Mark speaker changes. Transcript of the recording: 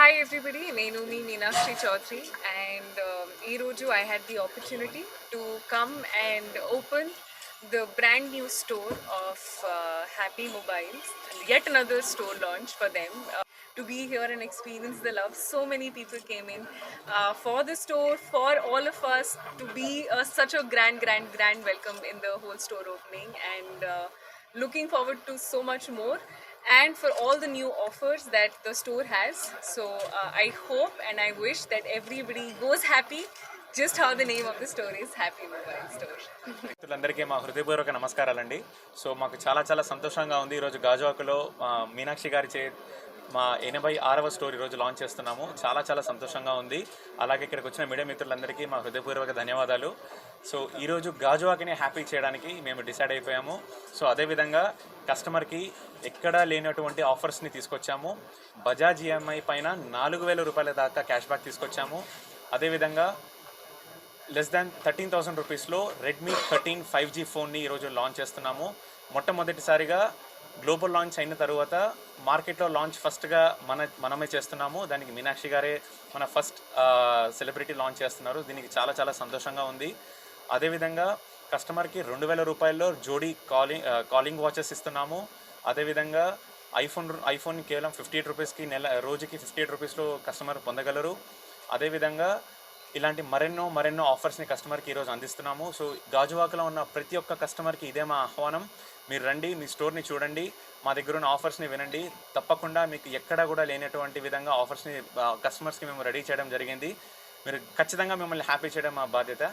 Speaker 1: Hi everybody, నేను మీ Meenakshi Chowdary and ఈ రోజు I had the opportunity to come and open the brand new store of Happy Mobiles, yet another store launch for them. To be here and experience the love, so many people came in for the store, for all of us to be such a grand welcome in the whole store opening, and looking forward to so much more and for all the new offers that the store has. So I hope and I wish that everybody goes happy, just how the name of the store is, Happy Mobile Store.
Speaker 2: మిత్రులందరికీ మా హృదయపూర్వక నమస్కారాలండి. So మాకు చాలా సంతోషంగా ఉంది. ఈరోజు గాజువాకలో మీనాక్షి గారి మా 86వ స్టోర్ ఈరోజు లాంచ్ చేస్తున్నాము. చాలా సంతోషంగా ఉంది. అలాగే ఇక్కడికి వచ్చిన మీడియా మిత్రులందరికీ మా హృదయపూర్వక ధన్యవాదాలు. సో ఈరోజు గాజువాకని హ్యాపీ చేయడానికి మేము డిసైడ్ అయిపోయాము. సో అదేవిధంగా కస్టమర్కి ఎక్కడా లేనటువంటి ఆఫర్స్ని తీసుకొచ్చాము. బజాజ్ ఈఎంఐ పైన 4,000 రూపాయల దాకా క్యాష్ బ్యాక్ తీసుకొచ్చాము. అదేవిధంగా లెస్ దాన్ 13,000 రూపీస్లో రెడ్మీ 13 5G ఫోన్ని ఈరోజు లాంచ్ చేస్తున్నాము. మొట్టమొదటిసారిగా గ్లోబల్ లాంచ్ అయిన తర్వాత మార్కెట్లో లాంచ్ ఫస్ట్గా మనమే చేస్తున్నాము. దానికి మీనాక్షి గారే మన ఫస్ట్ సెలబ్రిటీ లాంచ్ చేస్తున్నారు. దీనికి చాలా సంతోషంగా ఉంది. అదేవిధంగా కస్టమర్కి 2,000 రూపాయల్లో జోడీ కాలింగ్ వాచెస్ ఇస్తున్నాము. అదేవిధంగా ఐఫోన్ కేవలం 58 రూపీస్కి రోజుకి 58 రూపీస్లో కస్టమర్ పొందగలరు. అదేవిధంగా ఇలాంటి మరెన్నో ఆఫర్స్ని కస్టమర్కి ఈరోజు అందిస్తున్నాము. సో గాజువాకలో ఉన్న ప్రతి ఒక్క కస్టమర్కి ఇదే మా ఆహ్వానం. మీరు రండి, మీ స్టోర్ని చూడండి, మా దగ్గర ఉన్న ఆఫర్స్ని వినండి. తప్పకుండా మీకు ఎక్కడా కూడా లేనటువంటి విధంగా ఆఫర్స్ని కస్టమర్స్కి మేము రెడీ చేయడం జరిగింది. మీరు ఖచ్చితంగా మిమ్మల్ని హ్యాపీ చేయడం మా బాధ్యత.